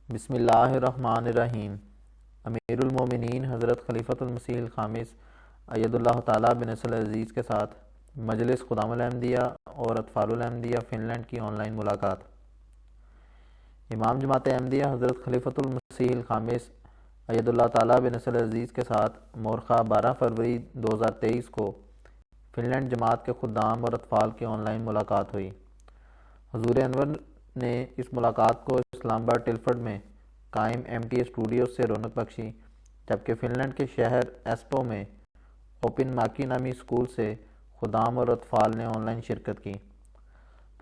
بسم اللہ الرحمن الرحیم۔ امیر المومنین حضرت خلیفۃ المسیح الخامس اید اللہ تعالیٰ بنصر العزیز کے ساتھ مجلس خدام الاحمدیہ اور اطفال الاحمدیہ فن لینڈ کی آن لائن ملاقات۔ امام جماعت احمدیہ حضرت خلیفۃ المسیح الخامس اید اللہ تعالیٰ بنصر العزیز کے ساتھ مورخہ 12 فروری 2023 کو فن لینڈ جماعت کے خدام اور اطفال کی آن لائن ملاقات ہوئی۔ حضور انور نے اس ملاقات کو اسلام آباد ٹلفرڈ میں قائم MTA اسٹوڈیوز سے رونق بخشی، جبکہ فن لینڈ کے شہر ایسپو میں اوپن ماکی نامی اسکول سے خدام اور اطفال نے آن لائن شرکت کی۔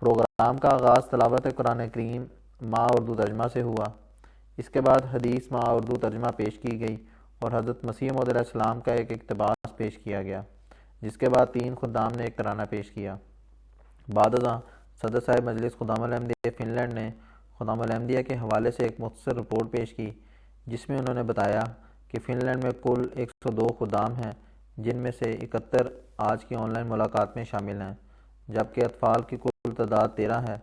پروگرام کا آغاز تلاوت قرآن کریم مع اردو ترجمہ سے ہوا۔ اس کے بعد حدیث مع اردو ترجمہ پیش کی گئی اور حضرت مسیح موعود علیہ السلام کا ایک اقتباس پیش کیا گیا، جس کے بعد 3 خدام نے ایک ترانہ پیش کیا۔ بعد ازاں صدر صاحب مجلس خدام الاحمدیہ فن لینڈ نے خدام الاحمدیہ کے حوالے سے ایک مختصر رپورٹ پیش کی، جس میں انہوں نے بتایا کہ فن لینڈ میں کل 102 خدام ہیں، جن میں سے 71 آج کی آن لائن ملاقات میں شامل ہیں، جبکہ اطفال کی کل تعداد 13 ہے،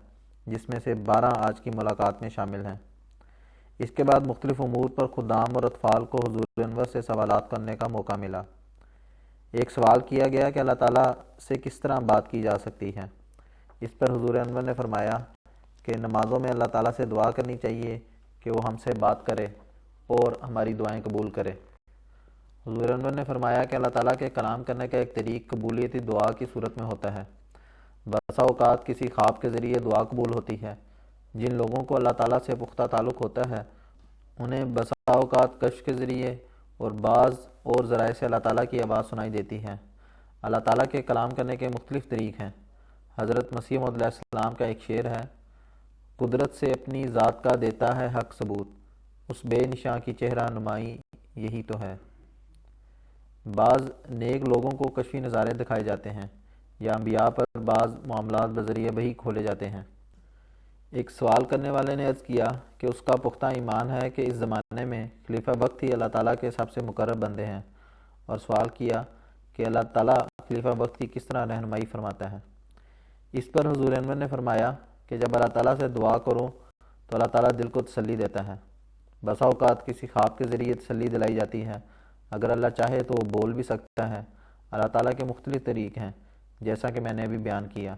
جس میں سے 12 آج کی ملاقات میں شامل ہیں۔ اس کے بعد مختلف امور پر خدام اور اطفال کو حضور انور سے سوالات کرنے کا موقع ملا۔ ایک سوال کیا گیا کہ اللہ تعالیٰ سے کس طرح بات کی جا سکتی ہے۔ اس پر حضور انور نے فرمایا کہ نمازوں میں اللہ تعالیٰ سے دعا کرنی چاہیے کہ وہ ہم سے بات کرے اور ہماری دعائیں قبول کرے۔ حضور انور نے فرمایا کہ اللہ تعالیٰ کے کلام کرنے کا ایک طریق قبولیتی دعا کی صورت میں ہوتا ہے۔ بسا اوقات کسی خواب کے ذریعے دعا قبول ہوتی ہے۔ جن لوگوں کو اللہ تعالیٰ سے پختہ تعلق ہوتا ہے، انہیں بسا اوقات کشف کے ذریعے اور بعض اور ذرائع سے اللہ تعالیٰ کی آواز سنائی دیتی ہے۔ اللہ تعالیٰ کے کلام کرنے کے مختلف طریق ہیں۔ حضرت مسیح موعود علیہ السلام کا ایک شعر ہے: قدرت سے اپنی ذات کا دیتا ہے حق ثبوت، اس بے نشاں کی چہرہ نمائی یہی تو ہے۔ بعض نیک لوگوں کو کشفی نظارے دکھائے جاتے ہیں، یا انبیاء پر بعض معاملات بذریعہ وحی کھولے جاتے ہیں۔ ایک سوال کرنے والے نے عرض کیا کہ اس کا پختہ ایمان ہے کہ اس زمانے میں خلیفہ وقت ہی اللہ تعالیٰ کے سب سے مقرب بندے ہیں، اور سوال کیا کہ اللہ تعالیٰ خلیفہ وقت کی کس طرح رہنمائی فرماتا ہے۔ اس پر حضور انور نے فرمایا کہ جب اللہ تعالیٰ سے دعا کرو تو اللہ تعالیٰ دل کو تسلی دیتا ہے۔ بسا اوقات کسی خواب کے ذریعے تسلی دلائی جاتی ہے۔ اگر اللہ چاہے تو وہ بول بھی سکتا ہے۔ اللہ تعالیٰ کے مختلف طریق ہیں، جیسا کہ میں نے ابھی بیان کیا۔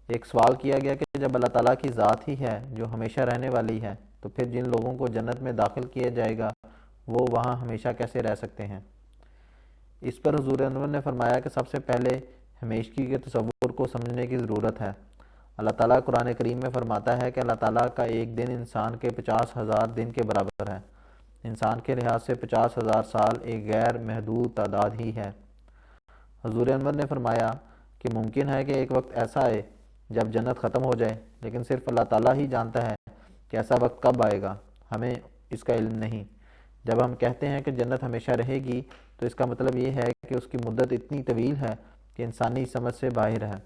ایک سوال کیا گیا کہ جب اللہ تعالیٰ کی ذات ہی ہے جو ہمیشہ رہنے والی ہے، تو پھر جن لوگوں کو جنت میں داخل کیا جائے گا وہ وہاں ہمیشہ کیسے رہ سکتے ہیں۔ اس پر حضور انور نے فرمایا کہ سب سے پہلے ہمیشگی کے تصور کو سمجھنے کی ضرورت ہے۔ اللہ تعالیٰ قرآن کریم میں فرماتا ہے کہ اللہ تعالیٰ کا ایک دن انسان کے 50,000 دن کے برابر ہے۔ انسان کے لحاظ سے 50,000 سال ایک غیر محدود تعداد ہی ہے۔ حضور انور نے فرمایا کہ ممکن ہے کہ ایک وقت ایسا آئے جب جنت ختم ہو جائے، لیکن صرف اللہ تعالیٰ ہی جانتا ہے کہ ایسا وقت کب آئے گا، ہمیں اس کا علم نہیں۔ جب ہم کہتے ہیں کہ جنت ہمیشہ رہے گی تو اس کا مطلب یہ ہے کہ اس کی مدت اتنی طویل ہے کہ انسانی سمجھ سے باہر ہے۔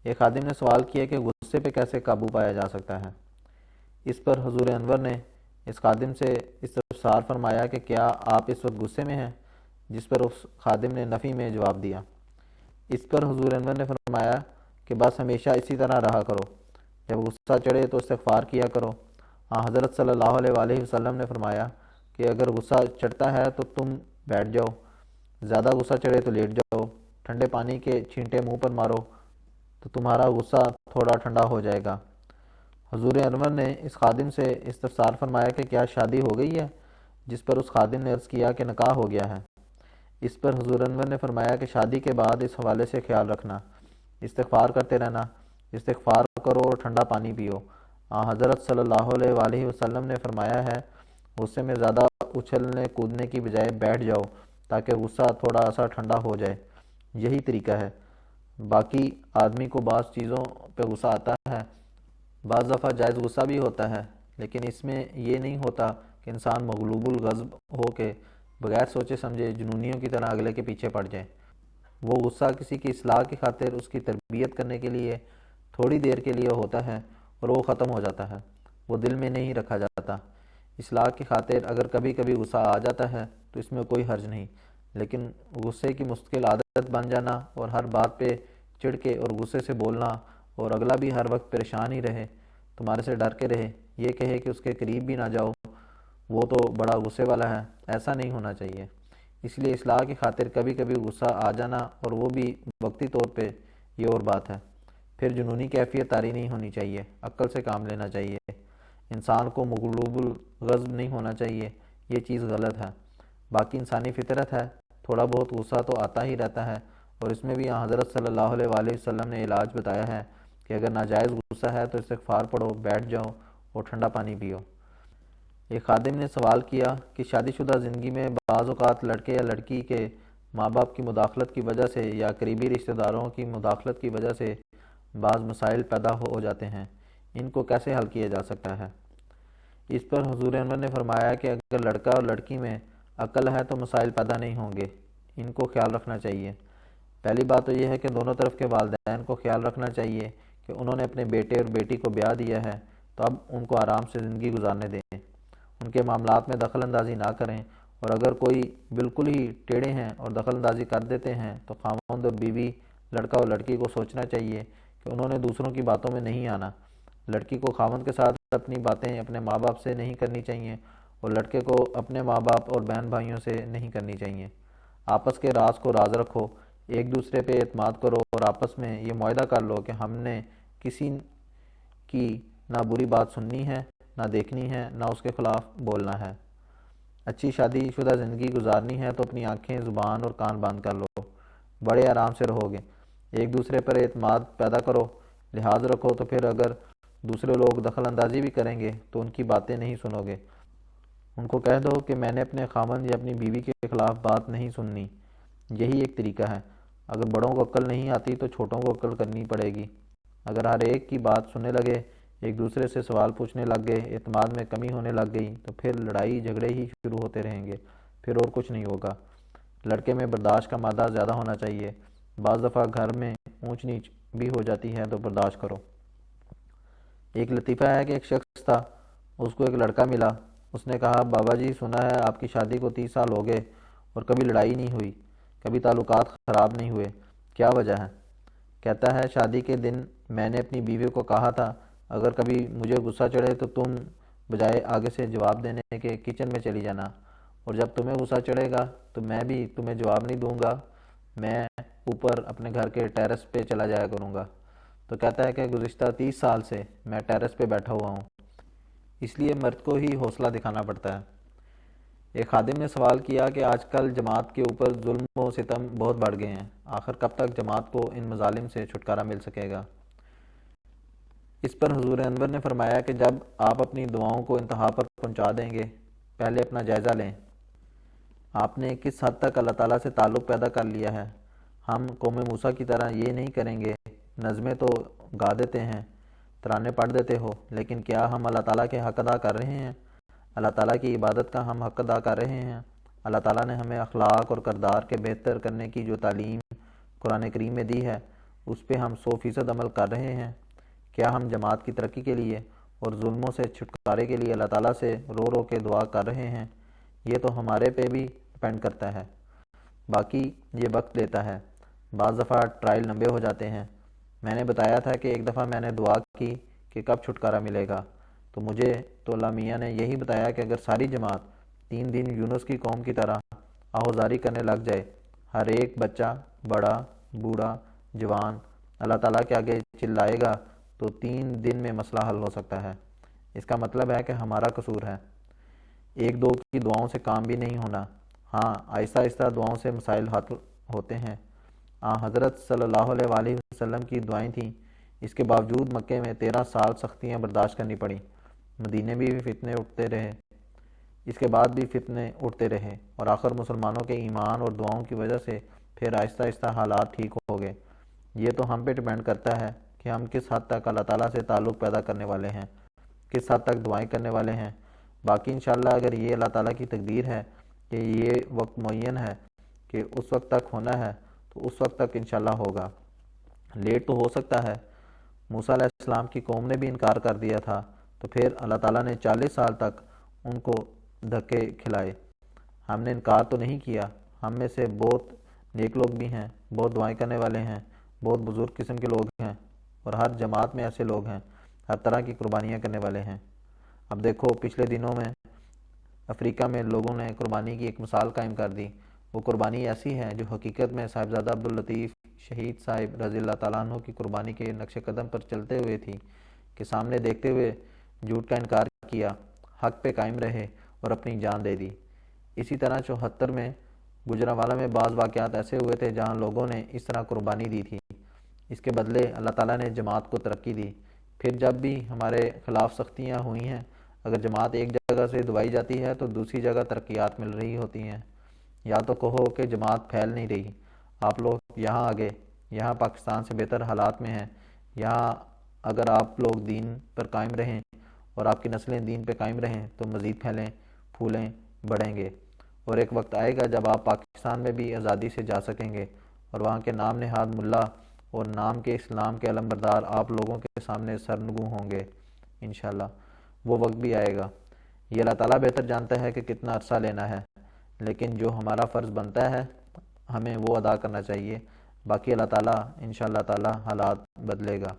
ایک خادم نے سوال کیا کہ غصے پہ کیسے قابو پایا جا سکتا ہے۔ اس پر حضور انور نے اس خادم سے استفسار فرمایا کہ کیا آپ اس وقت غصے میں ہیں، جس پر اس خادم نے نفی میں جواب دیا۔ اس پر حضور انور نے فرمایا کہ بس ہمیشہ اسی طرح رہا کرو، جب غصہ چڑھے تو استغفار کیا کرو۔ حضرت صلی اللہ علیہ وآلہ وسلم نے فرمایا کہ اگر غصہ چڑھتا ہے تو تم بیٹھ جاؤ، زیادہ غصہ چڑھے تو لیٹ جاؤ، ٹھنڈے پانی کے چھینٹے منہ پر مارو تو تمہارا غصہ تھوڑا ٹھنڈا ہو جائے گا۔ حضور انور نے اس خادم سے استفسار فرمایا کہ کیا شادی ہو گئی ہے، جس پر اس خادم نے عرض کیا کہ نکاح ہو گیا ہے۔ اس پر حضور انور نے فرمایا کہ شادی کے بعد اس حوالے سے خیال رکھنا، استغفار کرتے رہنا، استغفار کرو اور ٹھنڈا پانی پیو۔ حضرت صلی اللہ علیہ وآلہ وسلم نے فرمایا ہے غصے میں زیادہ اچھلنے کودنے کی بجائے بیٹھ جاؤ تاکہ غصہ تھوڑا سا ٹھنڈا ہو جائے، یہی طریقہ ہے۔ باقی آدمی کو بعض چیزوں پہ غصہ آتا ہے، بعض دفعہ جائز غصہ بھی ہوتا ہے، لیکن اس میں یہ نہیں ہوتا کہ انسان مغلوب الغضب ہو کے بغیر سوچے سمجھے جنونیوں کی طرح اگلے کے پیچھے پڑ جائے۔ وہ غصہ کسی کی اصلاح کی خاطر اس کی تربیت کرنے کے لیے تھوڑی دیر کے لیے ہوتا ہے اور وہ ختم ہو جاتا ہے، وہ دل میں نہیں رکھا جاتا۔ اصلاح کی خاطر اگر کبھی کبھی غصہ آ جاتا ہے تو اس میں کوئی حرج نہیں، لیکن غصے کی مستقل عادت بن جانا اور ہر بات پہ چڑھ کے اور غصے سے بولنا اور اگلا بھی ہر وقت پریشان ہی رہے تمہارے سے ڈر کے رہے، یہ کہے کہ اس کے قریب بھی نہ جاؤ، وہ تو بڑا غصے والا ہے۔ ایسا نہیں ہونا چاہیے۔ اس لیے اصلاح کی خاطر کبھی کبھی غصہ آ جانا، اور وہ بھی وقتی طور پہ، یہ اور بات ہے۔ پھر جنونی کیفیت طاری نہیں ہونی چاہیے، عقل سے کام لینا چاہیے۔ انسان کو مغلوب الغضب نہیں ہونا چاہیے، یہ چیز غلط ہے۔ باقی انسانی فطرت ہے، تھوڑا بہت غصہ تو آتا ہی رہتا ہے، اور اس میں بھی حضرت صلی اللہ علیہ وآلہ وسلم نے علاج بتایا ہے کہ اگر ناجائز غصہ ہے تو استغفار پڑھو، بیٹھ جاؤ اور ٹھنڈا پانی پیو۔ ایک خادم نے سوال کیا کہ شادی شدہ زندگی میں بعض اوقات لڑکے یا لڑکی کے ماں باپ کی مداخلت کی وجہ سے یا قریبی رشتہ داروں کی مداخلت کی وجہ سے بعض مسائل پیدا ہو جاتے ہیں، ان کو کیسے حل کیا جا سکتا ہے؟ اس پر حضور انور نے فرمایا کہ اگر لڑکا اور لڑکی میں عقل ہے تو مسائل پیدا نہیں ہوں گے۔ ان کو خیال رکھنا چاہیے۔ پہلی بات تو یہ ہے کہ دونوں طرف کے والدین کو خیال رکھنا چاہیے کہ انہوں نے اپنے بیٹے اور بیٹی کو بیاہ دیا ہے تو اب ان کو آرام سے زندگی گزارنے دیں، ان کے معاملات میں دخل اندازی نہ کریں، اور اگر کوئی بالکل ہی ٹیڑے ہیں اور دخل اندازی کر دیتے ہیں تو خاوند اور بیوی، لڑکا اور لڑکی کو سوچنا چاہیے کہ انہوں نے دوسروں کی باتوں میں نہیں آنا۔ لڑکی کو خاوند کے ساتھ اپنی باتیں اپنے ماں باپ سے نہیں کرنی چاہیے، اور لڑکے کو اپنے ماں باپ اور بہن بھائیوں سے نہیں کرنی چاہیے۔ آپس کے راز کو راز رکھو، ایک دوسرے پہ اعتماد کرو، اور آپس میں یہ معاہدہ کر لو کہ ہم نے کسی کی نہ بری بات سننی ہے، نہ دیکھنی ہے، نہ اس کے خلاف بولنا ہے۔ اچھی شادی شدہ زندگی گزارنی ہے تو اپنی آنکھیں، زبان اور کان بند کر لو، بڑے آرام سے رہو گے۔ ایک دوسرے پر اعتماد پیدا کرو، لحاظ رکھو، تو پھر اگر دوسرے لوگ دخل اندازی بھی کریں گے تو ان کی باتیں نہیں سنو گے۔ ان کو کہہ دو کہ میں نے اپنے خاوند یا اپنی بیوی کے خلاف بات نہیں سننی۔ یہی ایک طریقہ ہے۔ اگر بڑوں کو عقل نہیں آتی تو چھوٹوں کو عقل کرنی پڑے گی۔ اگر ہر ایک کی بات سننے لگے، ایک دوسرے سے سوال پوچھنے لگ گئے، اعتماد میں کمی ہونے لگ گئی، تو پھر لڑائی جھگڑے ہی شروع ہوتے رہیں گے، پھر اور کچھ نہیں ہوگا۔ لڑکے میں برداشت کا مادہ زیادہ ہونا چاہیے۔ بعض دفعہ گھر میں اونچ نیچ بھی ہو جاتی ہے تو برداشت کرو۔ ایک لطیفہ ہے کہ ایک شخص تھا، اس کو ایک لڑکا ملا۔ اس نے کہا، بابا جی سنا ہے آپ کی شادی کو 30 سال ہو گئے اور کبھی لڑائی نہیں ہوئی، کبھی تعلقات خراب نہیں ہوئے، کیا وجہ ہے؟ کہتا ہے، شادی کے دن میں نے اپنی بیوی کو کہا تھا اگر کبھی مجھے غصہ چڑھے تو تم بجائے آگے سے جواب دینے کے کچن میں چلی جانا، اور جب تمہیں غصہ چڑھے گا تو میں بھی تمہیں جواب نہیں دوں گا، میں اوپر اپنے گھر کے ٹیرس پہ چلا جایا کروں گا۔ تو کہتا ہے کہ گزشتہ 30 سال سے میں ٹیرس پہ بیٹھا ہوا ہوں۔ اس لیے مرد کو ہی حوصلہ دکھانا پڑتا ہے۔ ایک خادم نے سوال کیا کہ آج کل جماعت کے اوپر ظلم و ستم بہت بڑھ گئے ہیں، آخر کب تک جماعت کو ان مظالم سے چھٹکارا مل سکے گا؟ اس پر حضور انور نے فرمایا کہ جب آپ اپنی دعاؤں کو انتہا پر پہنچا دیں گے، پہلے اپنا جائزہ لیں۔ آپ نے کس حد تک اللہ تعالیٰ سے تعلق پیدا کر لیا ہے؟ ہم قوم موسیٰ کی طرح یہ نہیں کریں گے، نظمیں تو گا دیتے ہیں، ترانے پڑھ دیتے ہو، لیکن کیا ہم اللہ تعالیٰ کے حق ادا کر رہے ہیں؟ اللہ تعالیٰ کی عبادت کا ہم حق ادا کر رہے ہیں؟ اللہ تعالیٰ نے ہمیں اخلاق اور کردار کے بہتر کرنے کی جو تعلیم قرآن کریم میں دی ہے، اس پہ ہم 100% عمل کر رہے ہیں؟ کیا ہم جماعت کی ترقی کے لیے اور ظلموں سے چھٹکارے کے لیے اللہ تعالیٰ سے رو رو کے دعا کر رہے ہیں؟ یہ تو ہمارے پہ بھی ڈپینڈ کرتا ہے۔ باقی یہ وقت لیتا ہے، بعض دفعہ ٹرائل لمبے ہو جاتے ہیں۔ میں نے بتایا تھا کہ ایک دفعہ میں نے دعا کی کہ کب چھٹکارا ملے گا، تو مجھے تو اللہ میاں نے یہی بتایا کہ اگر ساری جماعت 3 دن یونس کی قوم کی طرح آہوزاری کرنے لگ جائے، ہر ایک بچہ، بڑا، بوڑھا، جوان اللہ تعالیٰ کے آگے چلائے گا تو 3 دن میں مسئلہ حل ہو سکتا ہے۔ اس کا مطلب ہے کہ ہمارا قصور ہے۔ ایک دو کی دعاؤں سے کام بھی نہیں ہونا۔ ہاں، آہستہ آہستہ دعاؤں سے مسائل حل ہوتے ہیں۔ حضرت صلی اللہ علیہ وآلہ وسلم کی دعائیں تھیں، اس کے باوجود مکے میں 13 سال سختیاں برداشت کرنی پڑیں، مدینے میں بھی فتنے اٹھتے رہے، اس کے بعد بھی فتنے اٹھتے رہے، اور آخر مسلمانوں کے ایمان اور دعاؤں کی وجہ سے پھر آہستہ آہستہ حالات ٹھیک ہو گئے۔ یہ تو ہم پہ ڈپینڈ کرتا ہے کہ ہم کس حد تک اللہ تعالیٰ سے تعلق پیدا کرنے والے ہیں، کس حد تک دعائیں کرنے والے ہیں۔ باقی انشاءاللہ اگر یہ اللہ تعالیٰ کی تقدیر ہے کہ یہ وقت معین ہے کہ اس وقت تک ہونا ہے تو اس وقت تک انشاءاللہ ہوگا۔ لیٹ تو ہو سکتا ہے۔ موسیٰ علیہ السلام کی قوم نے بھی انکار کر دیا تھا، تو پھر اللہ تعالیٰ نے 40 سال تک ان کو دھکے کھلائے۔ ہم نے انکار تو نہیں کیا۔ ہم میں سے بہت نیک لوگ بھی ہیں، بہت دعائیں کرنے والے ہیں، بہت بزرگ قسم کے لوگ ہیں، اور ہر جماعت میں ایسے لوگ ہیں۔ ہر طرح کی قربانیاں کرنے والے ہیں۔ اب دیکھو پچھلے دنوں میں افریقہ میں لوگوں نے قربانی کی ایک مثال قائم کر دی۔ وہ قربانی ایسی ہے جو حقیقت میں صاحبزادہ عبداللطیف شہید صاحب رضی اللہ تعالیٰ عنہ کی قربانی کے نقش قدم پر چلتے ہوئے تھی کہ سامنے دیکھتے ہوئے جھوٹ کا انکار کیا، حق پہ قائم رہے اور اپنی جان دے دی۔ اسی طرح 74 میں گجرانوالہ میں بعض واقعات ایسے ہوئے تھے جہاں لوگوں نے اس طرح قربانی دی تھی۔ اس کے بدلے اللہ تعالیٰ نے جماعت کو ترقی دی۔ پھر جب بھی ہمارے خلاف سختیاں ہوئی ہیں، اگر جماعت ایک جگہ سے دبائی جاتی ہے تو دوسری جگہ ترقیات مل رہی ہوتی ہیں۔ یا تو کہو کہ جماعت پھیل نہیں رہی، آپ لوگ یہاں آگے، یہاں پاکستان سے بہتر حالات میں ہیں، یہاں اگر آپ لوگ دین پر قائم رہیں اور آپ کی نسلیں دین پہ قائم رہیں تو مزید پھیلیں، پھولیں، بڑھیں گے، اور ایک وقت آئے گا جب آپ پاکستان میں بھی آزادی سے جا سکیں گے اور وہاں کے نام نہاد ملا اور نام کے اسلام کے علمبردار آپ لوگوں کے سامنے سرنگوں ہوں گے انشاءاللہ۔ وہ وقت بھی آئے گا۔ یہ اللہ تعالیٰ بہتر جانتا ہے کہ کتنا عرصہ لینا ہے، لیکن جو ہمارا فرض بنتا ہے ہمیں وہ ادا کرنا چاہیے، باقی اللہ تعالیٰ انشاءاللہ تعالیٰ حالات بدلے گا۔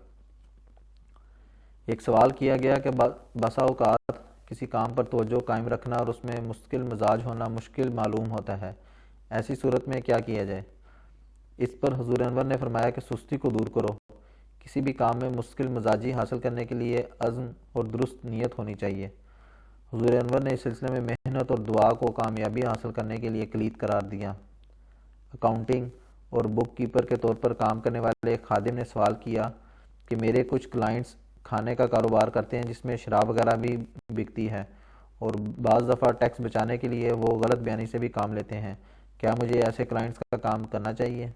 ایک سوال کیا گیا کہ بسا اوقات کسی کام پر توجہ قائم رکھنا اور اس میں مستقل مزاج ہونا مشکل معلوم ہوتا ہے، ایسی صورت میں کیا کیا جائے؟ اس پر حضور انور نے فرمایا کہ سستی کو دور کرو۔ کسی بھی کام میں مستقل مزاجی حاصل کرنے کے لیے عزم اور درست نیت ہونی چاہیے۔ حضور انور نے اس سلسلے میں محنت اور دعا کو کامیابی حاصل کرنے کے لیے کلید قرار دیا۔ اکاؤنٹنگ اور بک کیپر کے طور پر کام کرنے والے ایک خادم نے سوال کیا کہ میرے کچھ کلائنٹس کھانے کا کاروبار کرتے ہیں جس میں شراب وغیرہ بھی بکتی ہے، اور بعض دفعہ ٹیکس بچانے کے لیے وہ غلط بیانی سے بھی کام لیتے ہیں، کیا مجھے ایسے کلائنٹس کا کام کرنا چاہیے؟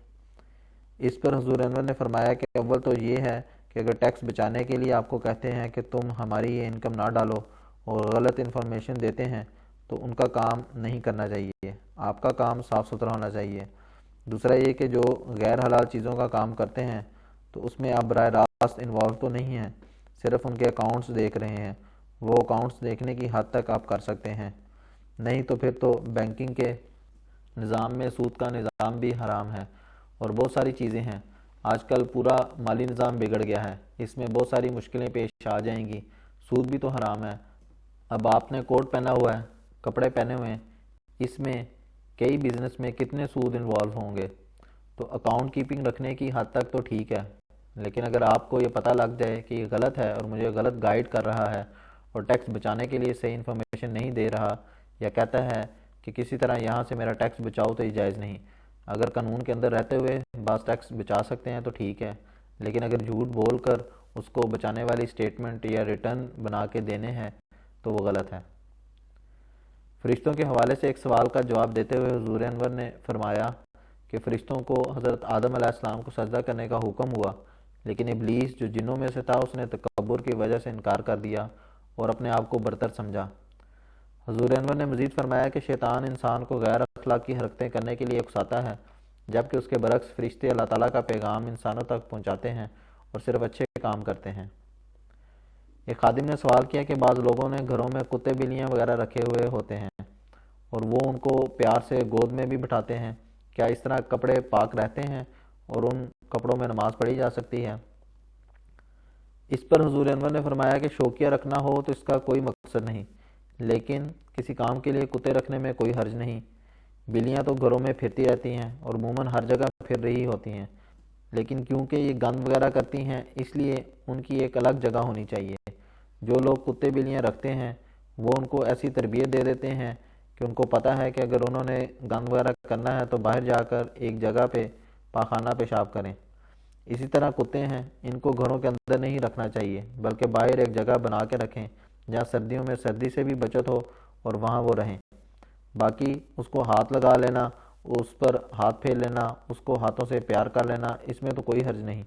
اس پر حضور انور نے فرمایا کہ اول تو یہ ہے کہ اگر ٹیکس بچانے کے لیے آپ کو کہتے ہیں کہ تم ہماری یہ انکم نہ ڈالو اور غلط انفارمیشن دیتے ہیں تو ان کا کام نہیں کرنا چاہیے، آپ کا کام صاف ستھرا ہونا چاہیے۔ دوسرا یہ کہ جو غیر حلال چیزوں کا کام کرتے ہیں تو اس میں آپ براہ راست انوالو تو نہیں ہیں، صرف ان کے اکاؤنٹس دیکھ رہے ہیں، وہ اکاؤنٹس دیکھنے کی حد تک آپ کر سکتے ہیں، نہیں تو پھر تو بینکنگ کے نظام میں سود کا نظام بھی حرام ہے، اور بہت ساری چیزیں ہیں۔ آج کل پورا مالی نظام بگڑ گیا ہے، اس میں بہت ساری مشکلیں پیش آ جائیں گی، سود بھی تو حرام ہے۔ اب آپ نے کوٹ پہنا ہوا ہے، کپڑے پہنے ہوئے ہیں، اس میں کئی بزنس میں کتنے سود انوالو ہوں گے، تو اکاؤنٹ کیپنگ رکھنے کی حد تک تو ٹھیک ہے، لیکن اگر آپ کو یہ پتہ لگ جائے کہ یہ غلط ہے اور مجھے غلط گائیڈ کر رہا ہے اور ٹیکس بچانے کے لیے صحیح انفارمیشن نہیں دے رہا، یا کہتا ہے کہ کسی طرح یہاں سے میرا ٹیکس بچاؤ، تو یہ جائز نہیں۔ اگر قانون کے اندر رہتے ہوئے بعض ٹیکس بچا سکتے ہیں تو ٹھیک ہے، لیکن اگر جھوٹ بول کر اس کو بچانے والی سٹیٹمنٹ یا ریٹرن بنا کے دینے ہیں تو وہ غلط ہے۔ فرشتوں کے حوالے سے ایک سوال کا جواب دیتے ہوئے حضور انور نے فرمایا کہ فرشتوں کو حضرت آدم علیہ السلام کو سجدہ کرنے کا حکم ہوا، لیکن ابلیس جو جنوں میں سے تھا اس نے تکبر کی وجہ سے انکار کر دیا اور اپنے آپ کو برتر سمجھا۔ حضور انور نے مزید فرمایا کہ شیطان انسان کو غیر اخلاقی حرکتیں کرنے کے لیے اکساتا ہے، جبکہ اس کے برعکس فرشتے اللہ تعالیٰ کا پیغام انسانوں تک پہنچاتے ہیں اور صرف اچھے کام کرتے ہیں۔ ایک خادم نے سوال کیا کہ بعض لوگوں نے گھروں میں کتے بلیاں وغیرہ رکھے ہوئے ہوتے ہیں اور وہ ان کو پیار سے گود میں بھی بٹھاتے ہیں، کیا اس طرح کپڑے پاک رہتے ہیں اور ان کپڑوں میں نماز پڑھی جا سکتی ہے؟ اس پر حضور انور نے فرمایا کہ شوقیہ رکھنا ہو تو اس کا کوئی مقصد نہیں، لیکن کسی کام کے لیے کتے رکھنے میں کوئی حرج نہیں۔ بلیاں تو گھروں میں پھرتی رہتی ہیں اور عموماً ہر جگہ پھر رہی ہوتی ہیں، لیکن کیونکہ یہ گند وغیرہ کرتی ہیں اس لیے ان کی ایک الگ جگہ ہونی چاہیے۔ جو لوگ کتے بلیاں رکھتے ہیں وہ ان کو ایسی تربیت دے دیتے ہیں کہ ان کو پتہ ہے کہ اگر انہوں نے گند وغیرہ کرنا ہے تو باہر جا کر ایک جگہ پہ پاخانہ پیشاب کریں۔ اسی طرح کتے ہیں، ان کو گھروں کے اندر نہیں رکھنا چاہیے بلکہ باہر ایک جگہ بنا کے رکھیں جہاں سردیوں میں سردی سے بھی بچت ہو اور وہاں وہ رہیں۔ باقی اس کو ہاتھ لگا لینا، اس پر ہاتھ پھیر لینا، اس کو ہاتھوں سے پیار کر لینا، اس میں تو کوئی حرج نہیں۔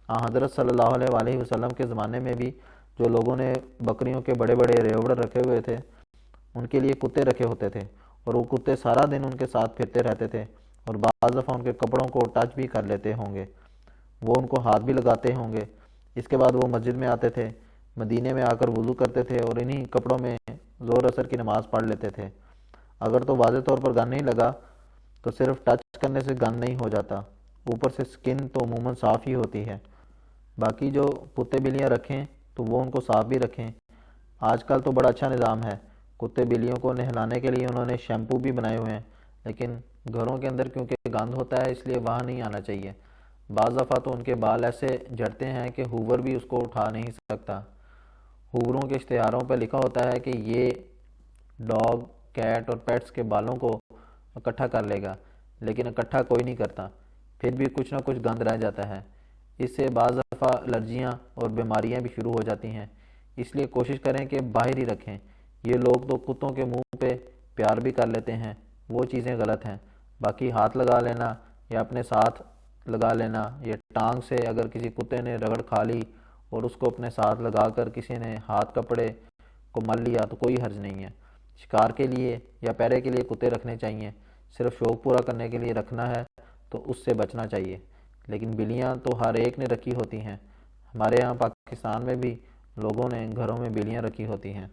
حضرت صلی اللہ علیہ وآلہ وسلم کے زمانے میں بھی جو لوگوں نے بکریوں کے بڑے بڑے ریوڑ رکھے ہوئے تھے ان کے لیے کتے رکھے ہوتے تھے، اور وہ کتے سارا دن ان کے ساتھ پھرتے رہتے تھے اور بعض دفعہ ان کے کپڑوں کو ٹچ بھی کر لیتے ہوں گے، وہ ان کو ہاتھ بھی لگاتے ہوں گے۔ اس کے بعد وہ مسجد میں آتے تھے، مدینے میں آ کر وضو کرتے تھے اور انہی کپڑوں میں ظہر اثر کی نماز پڑھ لیتے تھے۔ اگر تو واضح طور پر گند نہیں لگا تو صرف ٹچ کرنے سے گند نہیں ہو جاتا، اوپر سے سکن تو عموماً صاف ہی ہوتی ہے۔ باقی جو کتے بلیاں رکھیں تو وہ ان کو صاف بھی رکھیں۔ آج کل تو بڑا اچھا نظام ہے، کتے بلیوں کو نہلانے کے لیے انہوں نے شیمپو بھی بنائے ہوئے ہیں، لیکن گھروں کے اندر کیونکہ گند ہوتا ہے اس لیے وہاں نہیں آنا چاہیے۔ بعض دفعہ تو ان کے بال ایسے جھڑتے ہیں کہ ہوور بھی اس کو اٹھا نہیں سکتا۔ ہووروں کے اشتہاروں پہ لکھا ہوتا ہے کہ یہ ڈاگ، کیٹ اور پیٹس کے بالوں کو اکٹھا کر لے گا، لیکن اکٹھا کوئی نہیں کرتا، پھر بھی کچھ نہ کچھ گند رہ جاتا ہے۔ اس سے بعض دفعہ الرجیاں اور بیماریاں بھی شروع ہو جاتی ہیں، اس لیے کوشش کریں کہ باہر ہی رکھیں۔ یہ لوگ تو کتوں کے منہ پہ پیار بھی کر لیتے ہیں، وہ چیزیں غلط ہیں۔ باقی ہاتھ لگا لینا یا اپنے ساتھ لگا لینا، یا ٹانگ سے اگر کسی کتے نے رگڑ کھا لی اور اس کو اپنے ساتھ لگا کر کسی نے ہاتھ کپڑے کو مل لیا تو کوئی حرج نہیں ہے۔ شکار کے لیے یا پیرے کے لیے کتے رکھنے چاہیے، صرف شوق پورا کرنے کے لیے رکھنا ہے تو اس سے بچنا چاہیے، لیکن بلیاں تو ہر ایک نے رکھی ہوتی ہیں۔ ہمارے ہاں پاکستان میں بھی لوگوں نے گھروں میں بلیاں رکھی ہوتی ہیں۔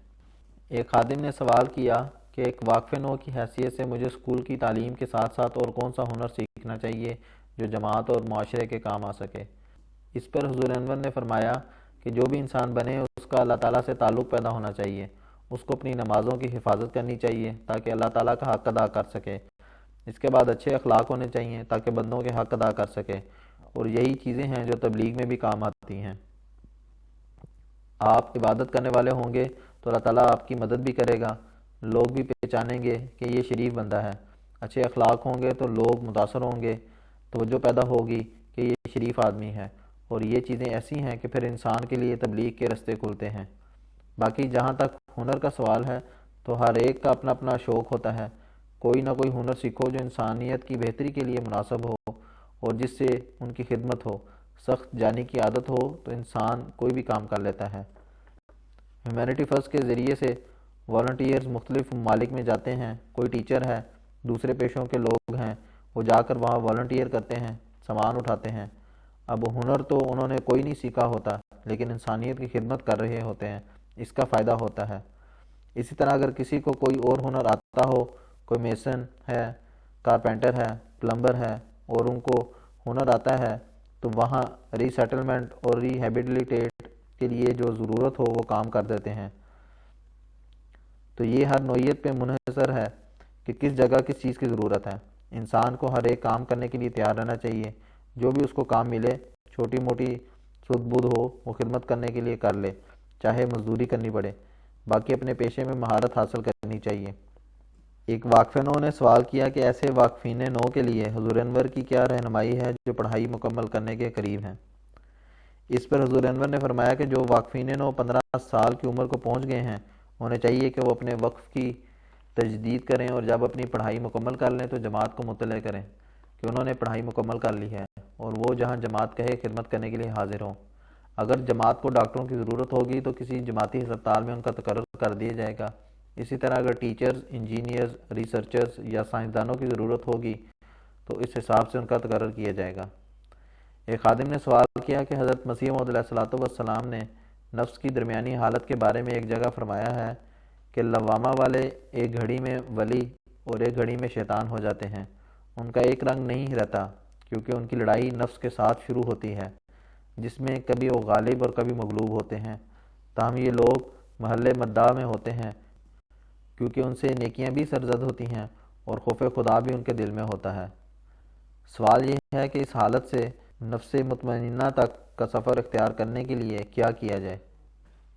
ایک خادم نے سوال کیا کہ ایک واقف نو کی حیثیت سے مجھے اسکول کی تعلیم کے ساتھ ساتھ اور کون سا ہنر سیکھنا چاہیے جو جماعت اور معاشرے کے کام آ سکے۔ اس پر حضور انور نے فرمایا کہ جو بھی انسان بنے اس کا اللہ تعالیٰ سے تعلق پیدا ہونا چاہیے، اس کو اپنی نمازوں کی حفاظت کرنی چاہیے تاکہ اللہ تعالیٰ کا حق ادا کر سکے۔ اس کے بعد اچھے اخلاق ہونے چاہیے تاکہ بندوں کے حق ادا کر سکے، اور یہی چیزیں ہیں جو تبلیغ میں بھی کام آتی ہیں۔ آپ عبادت کرنے والے ہوں گے تو اللہ تعالیٰ آپ کی مدد بھی کرے گا، لوگ بھی پہچانیں گے کہ یہ شریف بندہ ہے۔ اچھے اخلاق ہوں گے تو لوگ متاثر ہوں گے، توجہ پیدا ہوگی کہ یہ شریف آدمی ہے، اور یہ چیزیں ایسی ہیں کہ پھر انسان کے لیے تبلیغ کے رستے کھلتے ہیں۔ باقی جہاں تک ہنر کا سوال ہے تو ہر ایک کا اپنا اپنا شوق ہوتا ہے، کوئی نہ کوئی ہنر سیکھو جو انسانیت کی بہتری کے لیے مناسب ہو اور جس سے ان کی خدمت ہو۔ سخت جانی کی عادت ہو تو انسان کوئی بھی کام کر لیتا ہے۔ ہیومینٹی فرسٹ کے ذریعے سے والنٹیئرز مختلف ممالک میں جاتے ہیں، کوئی ٹیچر ہے، دوسرے پیشوں کے لوگ ہیں، وہ جا کر وہاں والنٹیئر کرتے ہیں، سامان اٹھاتے ہیں۔ اب ہنر تو انہوں نے کوئی نہیں سیکھا ہوتا، لیکن انسانیت کی خدمت کر رہے ہوتے ہیں، اس کا فائدہ ہوتا ہے۔ اسی طرح اگر کسی کو کوئی اور ہنر آتا ہو، کوئی میسن ہے، کارپینٹر ہے، پلمبر ہے، اور ان کو ہنر آتا ہے تو وہاں ری سیٹلمنٹ اور ری ہیبیلیٹیٹ کے لیے جو ضرورت ہو وہ کام کر دیتے ہیں۔ تو یہ ہر نوعیت پہ منحصر ہے کہ کس جگہ کس چیز کی ضرورت ہے۔ انسان کو ہر ایک کام کرنے کے لیے تیار رہنا چاہیے، جو بھی اس کو کام ملے، چھوٹی موٹی سدھ بدھ ہو وہ خدمت کرنے کے لیے کر لے، چاہے مزدوری کرنی پڑے۔ باقی اپنے پیشے میں مہارت حاصل کرنی چاہیے۔ ایک واقف نو نے سوال کیا کہ ایسے واقفین نو کے لیے حضور انور کی کیا رہنمائی ہے جو پڑھائی مکمل کرنے کے قریب ہیں۔ اس پر حضور انور نے فرمایا کہ جو واقفین نو 15 سال کی عمر کو پہنچ گئے ہیں، انہیں چاہیے کہ وہ اپنے وقف کی تجدید کریں، اور جب اپنی پڑھائی مکمل کر لیں تو جماعت کو مطلع کریں کہ انہوں نے پڑھائی مکمل کر لی ہے، اور وہ جہاں جماعت کہے خدمت کرنے کے لیے حاضر ہوں۔ اگر جماعت کو ڈاکٹروں کی ضرورت ہوگی تو کسی جماعتی ہسپتال میں ان کا تقرر کر دیا جائے گا۔ اسی طرح اگر ٹیچرز، انجینئرز، ریسرچرز یا سائنسدانوں کی ضرورت ہوگی تو اس حساب سے ان کا تقرر کیا جائے گا۔ ایک خادم نے سوال کیا کہ حضرت مسیح موعود علیہ الصلوۃ والسلام نے نفس کی درمیانی حالت کے بارے میں ایک جگہ فرمایا ہے کہ لوامہ والے ایک گھڑی میں ولی اور ایک گھڑی میں شیطان ہو جاتے ہیں، ان کا ایک رنگ نہیں رہتا، کیونکہ ان کی لڑائی نفس کے ساتھ شروع ہوتی ہے، جس میں کبھی وہ غالب اور کبھی مغلوب ہوتے ہیں۔ تاہم یہ لوگ محل مداح میں ہوتے ہیں، کیونکہ ان سے نیکیاں بھی سرزد ہوتی ہیں اور خوف خدا بھی ان کے دل میں ہوتا ہے۔ سوال یہ ہے کہ اس حالت سے نفس مطمئنہ تک کا سفر اختیار کرنے کے لیے کیا کیا جائے۔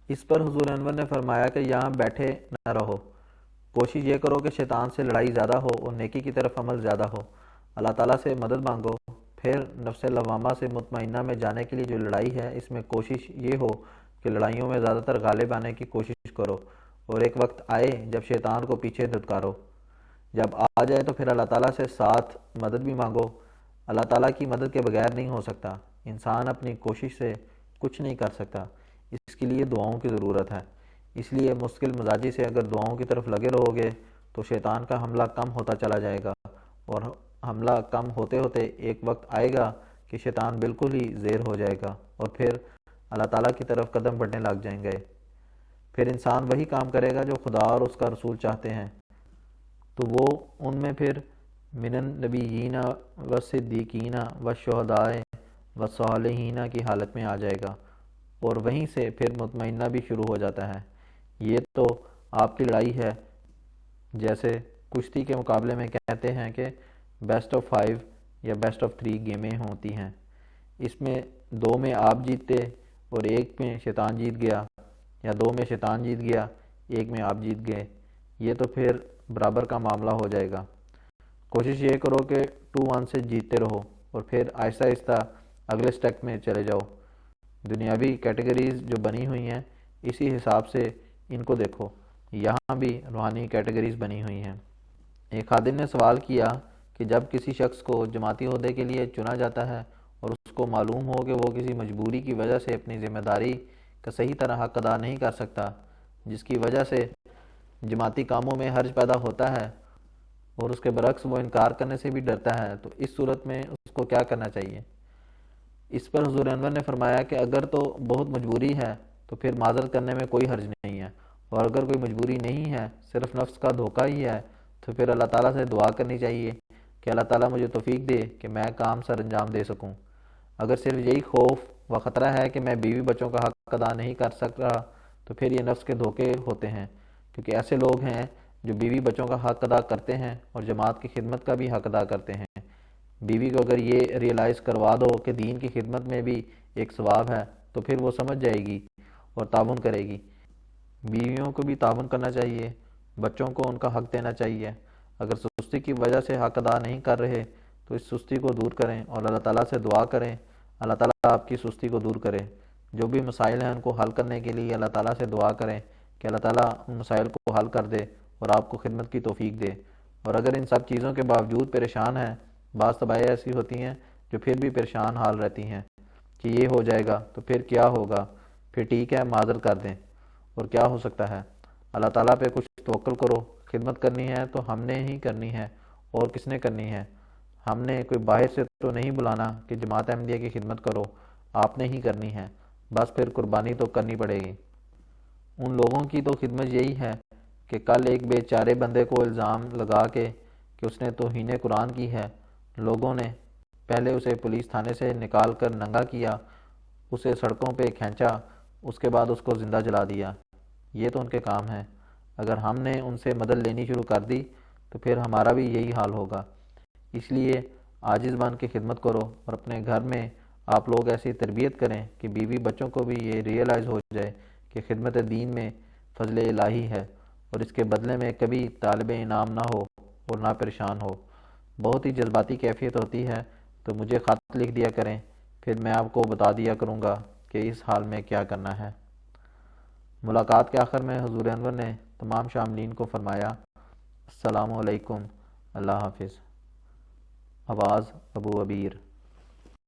اس پر حضور انور نے فرمایا کہ یہاں بیٹھے نہ رہو، کوشش یہ کرو کہ شیطان سے لڑائی زیادہ ہو اور نیکی کی طرف عمل زیادہ ہو، اللہ تعالیٰ سے مدد مانگو۔ پھر نفس لوامہ سے مطمئنہ میں جانے کے لیے جو لڑائی ہے، اس میں کوشش یہ ہو کہ لڑائیوں میں زیادہ تر غالب آنے کی کوشش کرو، اور ایک وقت آئے جب شیطان کو پیچھے دھتکارو۔ جب آ جائے تو پھر اللہ تعالیٰ سے ساتھ مدد بھی مانگو، اللہ تعالیٰ کی مدد کے بغیر نہیں ہو سکتا، انسان اپنی کوشش سے کچھ نہیں کر سکتا، اس کے لیے دعاؤں کی ضرورت ہے۔ اس لیے مشکل مزاجی سے اگر دعاؤں کی طرف لگے رہو گے تو شیطان کا حملہ کم ہوتا چلا جائے گا، اور حملہ کم ہوتے ہوتے ایک وقت آئے گا کہ شیطان بالکل ہی زیر ہو جائے گا، اور پھر اللہ تعالیٰ کی طرف قدم بڑھنے لگ جائیں گے۔ پھر انسان وہی کام کرے گا جو خدا اور اس کا رسول چاہتے ہیں، تو وہ ان میں پھر من النبیین والصدیقین والشہداء والصالحین کی حالت میں آ جائے گا، اور وہیں سے پھر مطمئنہ بھی شروع ہو جاتا ہے۔ یہ تو آپ کی لڑائی ہے، جیسے کشتی کے مقابلے میں کہتے ہیں کہ بیسٹ آف 5 یا بیسٹ آف 3 گیمیں ہوتی ہیں، اس میں 2 میں آپ جیتے اور 1 میں شیطان جیت گیا، یا 2 میں شیطان جیت گیا 1 میں آپ جیت گئے، یہ تو پھر برابر کا معاملہ ہو جائے گا۔ کوشش یہ کرو کہ 2-1 سے جیتتے رہو اور پھر آہستہ آہستہ اگلے سٹیپ میں چلے جاؤ۔ دنیاوی کیٹیگریز جو بنی ہوئی ہیں اسی حساب سے ان کو دیکھو، یہاں بھی روحانی کیٹیگریز بنی ہوئی ہیں۔ ایک خادم نے سوال کیا کہ جب کسی شخص کو جماعتی عہدے کے لیے چنا جاتا ہے اور اس کو معلوم ہو کہ وہ کسی مجبوری کی وجہ سے اپنی ذمہ داری کا صحیح طرح حق ادا نہیں کر سکتا، جس کی وجہ سے جماعتی کاموں میں حرج پیدا ہوتا ہے، اور اس کے برعکس وہ انکار کرنے سے بھی ڈرتا ہے، تو اس صورت میں اس کو کیا کرنا چاہیے؟ اس پر حضور انور نے فرمایا کہ اگر تو بہت مجبوری ہے تو پھر معذرت کرنے میں کوئی حرج نہیں ہے، اور اگر کوئی مجبوری نہیں ہے، صرف نفس کا دھوکہ ہی ہے، تو پھر اللہ تعالیٰ سے دعا کرنی چاہیے کہ اللہ تعالیٰ مجھے توفیق دے کہ میں کام سر انجام دے سکوں۔ اگر صرف یہی خوف و خطرہ ہے کہ میں بیوی بچوں کا حق ادا نہیں کر سکتا، تو پھر یہ نفس کے دھوکے ہوتے ہیں، کیونکہ ایسے لوگ ہیں جو بیوی بچوں کا حق ادا کرتے ہیں اور جماعت کی خدمت کا بھی حق ادا کرتے ہیں۔ بیوی کو اگر یہ ریئلائز کروا دو کہ دین کی خدمت میں بھی ایک ثواب ہے، تو پھر وہ سمجھ جائے گی اور تعاون کرے گی۔ بیویوں کو بھی تعاون کرنا چاہیے، بچوں کو ان کا حق دینا چاہیے۔ اگر سستی کی وجہ سے حق ادا نہیں کر رہے تو اس سستی کو دور کریں اور اللہ تعالیٰ سے دعا کریں، اللہ تعالیٰ آپ کی سستی کو دور کرے۔ جو بھی مسائل ہیں ان کو حل کرنے کے لیے اللہ تعالیٰ سے دعا کریں کہ اللہ تعالیٰ ان مسائل کو حل کر دے اور آپ کو خدمت کی توفیق دے۔ اور اگر ان سب چیزوں کے باوجود پریشان ہیں، بعض تباہیاں ایسی ہوتی ہیں جو پھر بھی پریشان حال رہتی ہیں کہ یہ ہو جائے گا تو پھر کیا ہوگا، پھر ٹھیک ہے معذرت کر دیں، اور کیا ہو سکتا ہے، اللہ تعالیٰ پہ کچھ توکل کرو۔ خدمت کرنی ہے تو ہم نے ہی کرنی ہے، اور کس نے کرنی ہے؟ ہم نے کوئی باہر سے تو نہیں بلانا کہ جماعت احمدیہ کی خدمت کرو، آپ نے ہی کرنی ہے، بس پھر قربانی تو کرنی پڑے گی۔ ان لوگوں کی تو خدمت یہی ہے کہ کل ایک بے چارے بندے کو الزام لگا کے کہ اس نے توہین قرآن کی ہے، لوگوں نے پہلے اسے پولیس تھانے سے نکال کر ننگا کیا، اسے سڑکوں پہ کھینچا، اس کے بعد اس کو زندہ جلا دیا۔ یہ تو ان کے کام ہیں۔ اگر ہم نے ان سے مدد لینی شروع کر دی تو پھر ہمارا بھی یہی حال ہوگا۔ اس لیے عاجز بن کے خدمت کرو، اور اپنے گھر میں آپ لوگ ایسی تربیت کریں کہ بیوی بچوں کو بھی یہ ریئلائز ہو جائے کہ خدمت دین میں فضل الہی ہے، اور اس کے بدلے میں کبھی طالب انعام نہ ہو اور نہ پریشان ہو۔ بہت ہی جذباتی کیفیت ہوتی ہے تو مجھے خط لکھ دیا کریں، پھر میں آپ کو بتا دیا کروں گا کہ اس حال میں کیا کرنا ہے۔ ملاقات کے آخر میں حضور انور نے تمام شاملین کو فرمایا، السلام علیکم، اللہ حافظ۔ آواز ابو عبیر۔